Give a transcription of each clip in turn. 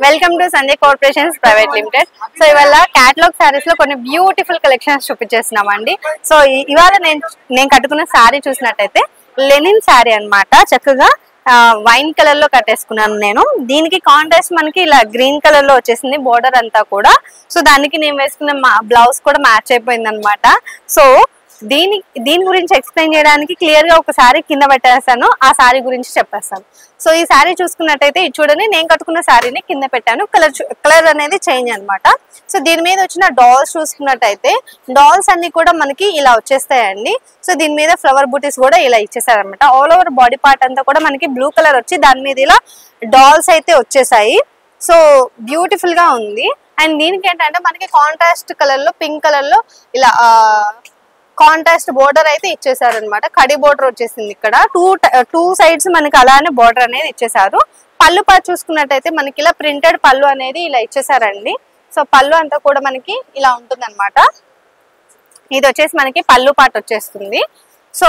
Welcome to Sanjay corporations private limited. So ఇవాళ catalogue saris లో కొన్ని బ్యూటిఫుల్ కలెక్షన్స్ చూపించేస్తున్నామండి. సో ఇవాళ నేను కట్టుకున్న సారీ చూసినట్టయితే లెనిన్ సారీ అన్నమాట. చక్కగా వైన్ కలర్ లో కట్టేసుకున్నాను నేను. దీనికి కాంట్రాస్ట్ మనకి ఇలా గ్రీన్ కలర్ లో వచ్చేసింది బోర్డర్ అంతా కూడా. సో దానికి నేను వేసుకున్న బ్లౌజ్ కూడా మ్యాచ్ అయిపోయింది అనమాట. సో దీని గురించి ఎక్స్ప్లెయిన్ చేయడానికి క్లియర్ గా ఒక సారీ కింద పెట్టేస్తాను, ఆ సారీ గురించి చెప్పేస్తాను. సో ఈ సారీ చూసుకున్నట్టయితే చూడండి, నేను కట్టుకున్న సారీని కింద పెట్టాను. కలర్ అనేది చేంజ్ అనమాట. సో దీని మీద వచ్చిన డాల్స్ చూసుకున్నట్టయితే డాల్స్ అన్ని కూడా మనకి ఇలా వచ్చేస్తాయండి. సో దీని మీద ఫ్లవర్ బూటీస్ కూడా ఇలా ఇచ్చేసారనమాట. ఆల్ ఓవర్ బాడీ పార్ట్ అంతా కూడా మనకి బ్లూ కలర్ వచ్చి దాని మీద ఇలా డాల్స్ అయితే వచ్చేసాయి. సో బ్యూటిఫుల్ గా ఉంది. అండ్ దీనికి ఏంటంటే మనకి కాంట్రాస్ట్ కలర్ లో పింక్ కలర్ లో ఇలా కాంట్రాస్ట్ బోర్డర్ అయితే ఇచ్చేసారు అనమాట. కడి బోర్డర్ వచ్చేసింది ఇక్కడ. టూ సైడ్స్ మనకి అలానే బోర్డర్ అనేది ఇచ్చేసారు. పళ్ళు పాటు చూసుకున్నట్టయితే మనకి ఇలా ప్రింటెడ్ పళ్ళు అనేది ఇలా ఇచ్చేసారండి. సో పళ్ళు అంతా కూడా మనకి ఇలా ఉంటుంది అనమాట. ఇది వచ్చేసి మనకి పళ్ళు పాటు వచ్చేస్తుంది. సో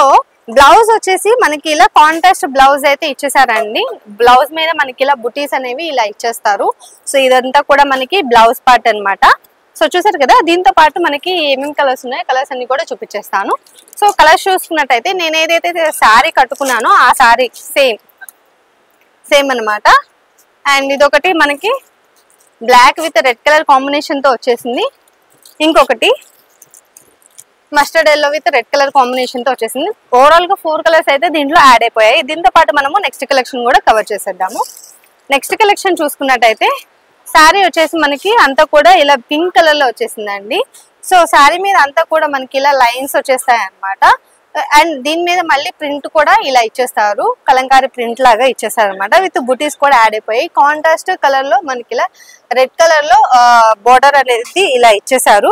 బ్లౌజ్ వచ్చేసి మనకి ఇలా కాంట్రాస్ట్ బ్లౌజ్ అయితే ఇచ్చేసారండి. బ్లౌజ్ మీద మనకి ఇలా బుటీస్ అనేవి ఇలా ఇచ్చేస్తారు. సో ఇదంతా కూడా మనకి బ్లౌజ్ పార్ట్ అనమాట. సో చూసారు కదా, దీంతో పాటు మనకి ఏమేమి కలర్స్ ఉన్నాయో కలర్స్ అన్ని కూడా చూపించేస్తాను. సో కలర్స్ చూసుకున్నట్టయితే నేను ఏదైతే శారీ కట్టుకున్నానో ఆ శారీ సేమ్ అనమాట. అండ్ ఇదొకటి మనకి black with red colour combination తో వచ్చేసింది. ఇంకొకటి mustard yellow with red colour combination తో వచ్చేసింది. ఓవరాల్ గా 4 కలర్స్ అయితే దీంట్లో యాడ్ అయిపోయాయి. దీంతో పాటు మనము నెక్స్ట్ కలెక్షన్ కూడా కవర్ చేసేద్దాము. నెక్స్ట్ కలెక్షన్ చూసుకున్నట్టయితే శారీ వచ్చేసి మనకి అంతా కూడా ఇలా పింక్ కలర్ లో వచ్చేసిందండి. సో శారీ మీద అంతా కూడా మనకి ఇలా లైన్స్ వచ్చేస్తాయి అనమాట. అండ్ దీని మీద మళ్ళీ ప్రింట్ కూడా ఇలా ఇచ్చేస్తారు, కలంకారీ ప్రింట్ లాగా ఇచ్చేస్తారు అనమాట. విత్ బుటీస్ కూడా యాడ్ అయిపోయాయి. కాంట్రాస్ట్ కలర్ లో మనకి ఇలా రెడ్ కలర్ లో బోర్డర్ అనేది ఇలా ఇచ్చేసారు.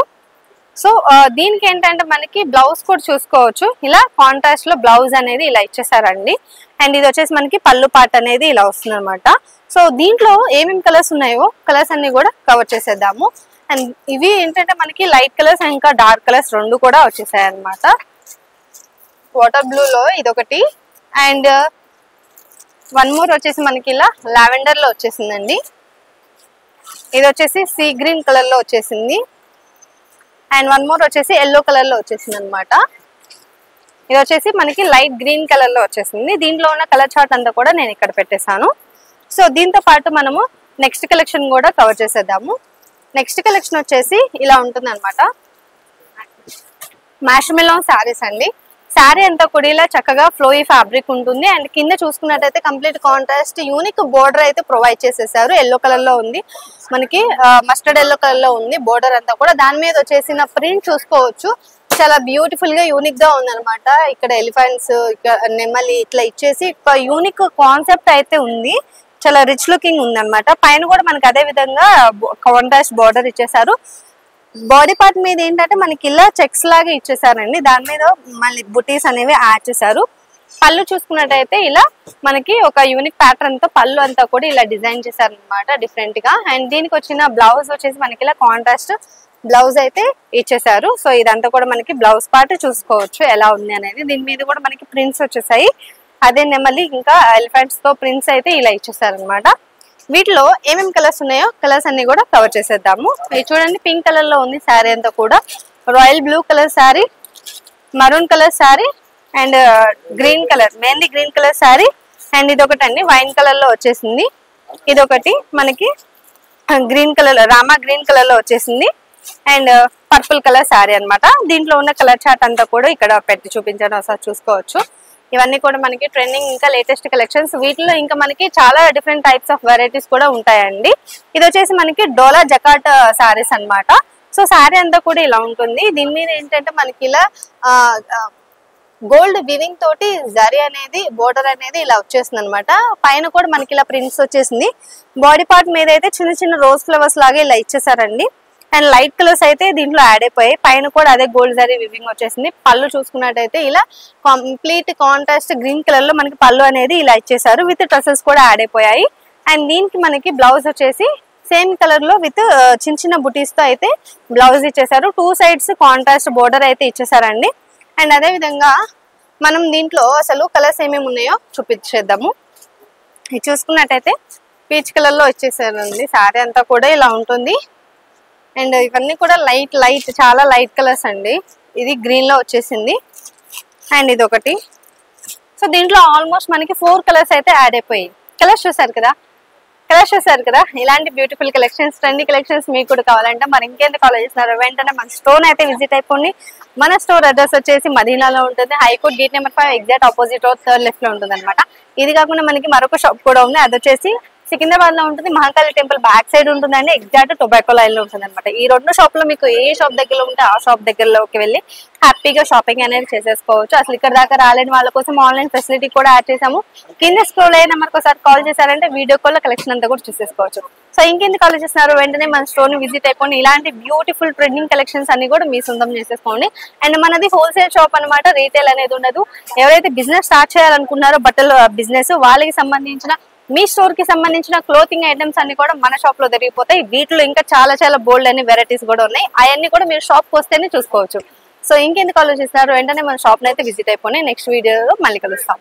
సో దీనికి ఏంటంటే మనకి బ్లౌజ్ కూడా చూసుకోవచ్చు. ఇలా కాంట్రాస్ట్ లో బ్లౌజ్ అనేది ఇలా ఇచ్చేసారండి. అండ్ ఇది వచ్చేసి మనకి పళ్ళు పార్ట్ అనేది ఇలా వస్తుంది అనమాట. సో దీంట్లో ఏమేమి కలర్స్ ఉన్నాయో కలర్స్ అన్ని కూడా కవర్ చేసేద్దాము. అండ్ ఇవి ఏంటంటే మనకి లైట్ కలర్స్ ఇంకా డార్క్ కలర్స్ రెండు కూడా వచ్చేసాయి అనమాట. వాటర్ బ్లూ లో ఇదొకటి, అండ్ వన్ మోర్ వచ్చేసి మనకి ఇలా లావెండర్ లో వచ్చేసిందండి. ఇది వచ్చేసి సీ గ్రీన్ కలర్ లో వచ్చేసింది. అండ్ వన్ మోర్ వచ్చేసి ఎల్లో కలర్ లో వచ్చేసింది అనమాట. ఇది వచ్చేసి మనకి లైట్ గ్రీన్ కలర్ లో వచ్చేసింది. దీంట్లో ఉన్న కలర్ చార్ట్ అంతా కూడా నేను ఇక్కడ పెట్టేశాను. సో దీంతో పాటు మనము నెక్స్ట్ కలెక్షన్ కూడా కవర్ చేసేద్దాము. నెక్స్ట్ కలెక్షన్ వచ్చేసి ఇలా ఉంటుంది అనమాట. మ్యాష్మెలాన్ శారీస్ అండి. శారీ అంతా కూడా ఇలా చక్కగా ఫ్లోయి ఫ్యాబ్రిక్ ఉంటుంది. అండ్ కింద చూసుకున్నట్టయితే కంప్లీట్ కాంట్రాస్ట్ యూనిక్ బోర్డర్ అయితే ప్రొవైడ్ చేసేసారు. ఎల్లో కలర్ లో ఉంది మనకి, మస్టర్డ్ ఎల్లో కలర్ లో ఉంది బోర్డర్ అంతా కూడా. దాని మీద వచ్చేసిన ప్రింట్ చూసుకోవచ్చు, చాలా బ్యూటిఫుల్ గా యూనిక్ గా ఉంది అనమాట. ఇక్కడ ఎలిఫెంట్స్, ఇక్కడ నెమలి ఇట్లా ఇచ్చేసి ఒక యూనిక్ కాన్సెప్ట్ అయితే ఉంది. చాలా రిచ్ లుకింగ్ ఉంది అనమాట. పైన కూడా మనకి అదే విధంగా కాంట్రాస్ట్ బోర్డర్ ఇచ్చేసారు. బాడీ పార్ట్ మీద ఏంటంటే మనకి ఇలా చెక్స్ లాగా ఇచ్చేసారండి. దాని మీద మళ్ళీ బుటీస్ అనేవి యాడ్ చేశారు. పళ్ళు చూసుకున్నట్టయితే ఇలా మనకి ఒక యూనిక్ ప్యాటర్న్ తో పళ్ళు అంతా కూడా ఇలా డిజైన్ చేశారనమాట డిఫరెంట్ గా. అండ్ దీనికి వచ్చిన బ్లౌజ్ వచ్చేసి మనకి ఇలా కాంట్రాస్ట్ బ్లౌజ్ అయితే ఇచ్చేసారు. సో ఇదంతా కూడా మనకి బ్లౌజ్ పార్ట్ చూసుకోవచ్చు ఎలా ఉంది అనేది. దీని మీద కూడా మనకి ప్రింట్స్ వచ్చేసాయి. అదే నెమలి ఇంకా ఎలిఫెంట్స్ తో ప్రింట్స్ అయితే ఇలా ఇచ్చేసారు అనమాట. వీటిలో ఏమేమి కలర్స్ ఉన్నాయో కలర్స్ అన్ని కూడా కవర్ చేసేద్దాము. ఇది చూడండి, పింక్ కలర్ లో ఉంది శారీ అంతా కూడా. Royal blue colour sari, maroon colour sari, and green colour, mainly green colour sari. And ఇదొకటి అండి వైన్ కలర్ లో వచ్చేసింది. ఇదొకటి మనకి green colour, Rama green colour లో వచ్చేసింది. అండ్ పర్పుల్ కలర్ శారీ అనమాట. దీంట్లో ఉన్న కలర్ చార్ట్ అంతా కూడా ఇక్కడ పెట్టి చూపించడం ఒకసారి చూసుకోవచ్చు. ఇవన్నీ కూడా మనకి ట్రెండింగ్ ఇంకా లేటెస్ట్ కలెక్షన్స్. వీటిలో ఇంకా మనకి చాలా డిఫరెంట్ టైప్స్ ఆఫ్ వెరైటీస్ కూడా ఉంటాయండి. ఇది వచ్చేసి మనకి డోలా జకాట్ శారీస్ అనమాట. సో శారీ అంతా కూడా ఇలా ఉంటుంది. దీని మీద ఏంటంటే మనకి ఇలా గోల్డ్ వివింగ్ తోటి జరీ అనేది బోర్డర్ అనేది ఇలా వచ్చేసింది అనమాట. పైన కూడా మనకి ఇలా ప్రింట్స్ వచ్చేసింది. బాడీ పార్ట్ మీద అయితే చిన్న చిన్న రోజ్ ఫ్లవర్స్ లాగా ఇలా ఇచ్చేసారండి. అండ్ లైట్ కలర్స్ అయితే దీంట్లో యాడ్ అయిపోయాయి. పైన కూడా అదే గోల్డ్ జరీ వివింగ్ వచ్చేసింది. పళ్ళు చూసుకున్నట్టయితే ఇలా కంప్లీట్ కాంట్రాస్ట్ గ్రీన్ కలర్ లో మనకి పళ్ళు అనేది ఇలా ఇచ్చేసారు. విత్ డ్రెస్సెస్ కూడా యాడ్ అయిపోయాయి. అండ్ దీనికి మనకి బ్లౌజ్ వచ్చేసి సేమ్ కలర్ లో విత్ చిన్న చిన్న బుటీస్ తో అయితే బ్లౌజ్ ఇచ్చేసారు. 2 సైడ్స్ కాంట్రాస్ట్ బోర్డర్ అయితే ఇచ్చేసారండి. అండ్ అదే విధంగా మనం దీంట్లో అసలు కలర్స్ ఏమేమి ఉన్నాయో చూపించేద్దాము. ఇది చూసుకున్నట్టయితే పీచ్ కలర్ లో వచ్చేసారండి. శారీ అంతా కూడా ఇలా ఉంటుంది. అండ్ ఇవన్నీ కూడా లైట్ చాలా లైట్ కలర్స్ అండి. ఇది గ్రీన్ లో వచ్చేసింది అండ్ ఇది ఒకటి. సో దీంట్లో ఆల్మోస్ట్ మనకి 4 కలర్స్ అయితే యాడ్ అయిపోయాయి. కలర్స్ చూసారు కదా, ఇలాంటి బ్యూటిఫుల్ కలెక్షన్స్, ట్రెండీ కలెక్షన్స్ మీకు కూడా కావాలంటే మరి ఇంకెందుకు కాల్ చేస్తున్నారు, వెంటనే మన స్టోర్ అయితే విజిట్ అయిపోండి. మన స్టోర్ అడ్రస్ వచ్చేసి మదీనాలో ఉంటుంది. High court gate number 5 exact opposite road 3rd left లో ఉంటుంది అనమాట. ఇది కాకుండా మనకి మరొక షాప్ కూడా ఉంది. అది వచ్చేసి సికింద్రాబాద్ లో ఉంటుంది. మహాకాళి టెంపుల్ బ్యాక్ సైడ్ ఉంటుందండి. ఎగ్జాక్ట్ టొబాకో లైన్ లో ఉంటుంది అనమాట. ఈ 2 షాప్ లో మీకు ఏ షాప్ దగ్గరలో ఉంటే ఆ షాప్ దగ్గరలోకి వెళ్ళి హ్యాపీగా షాపింగ్ అనేది చేసేసుకోవచ్చు. అసలు ఇక్కడ దాకా రాలేని వాళ్ళ కోసం ఆన్లైన్ ఫెసిలిటీ కూడా యాడ్ చేసాము. కింద స్క్రోల్ అయిన నెంబర్కి ఒకసారి కాల్ చేశారంటే వీడియో కాల్ లో కలెక్షన్ అంతా కూడా చూసేసుకోవచ్చు. సో ఇంకెందుకు కాల్ చేస్తున్నారు, వెంటనే మన స్టోర్ ని విజిట్ అయిపోండి. ఇలాంటి బ్యూటిఫుల్ ట్రెండింగ్ కలెక్షన్స్ అన్ని కూడా మీ సొంతం చేసేసుకోండి. అండ్ మనది హోల్సేల్ షాప్ అనమాట, రీటైల్ అనేది ఉండదు. ఎవరైతే బిజినెస్ స్టార్ట్ చేయాలనుకున్నారో బట్టల బిజినెస్, వాళ్ళకి సంబంధించిన మీ స్టోర్ కి సంబంధించిన క్లోతింగ్ ఐటమ్స్ అన్ని కూడా మన షాప్ లో దొరికిపోతాయి. వీటిలో ఇంకా చాలా బోల్డ్ అనే వెరైటీస్ కూడా ఉన్నాయి. అవన్నీ కూడా మీరు షాప్ కి వస్తేనే చూసుకోవచ్చు. సో ఇంకెందుకు ఆలోచిస్తున్నారు, వెంటనే మన షాప్ అయితే విజిట్ అయిపోయి నెక్స్ట్ వీడియోలో మళ్ళీ కలుస్తాం.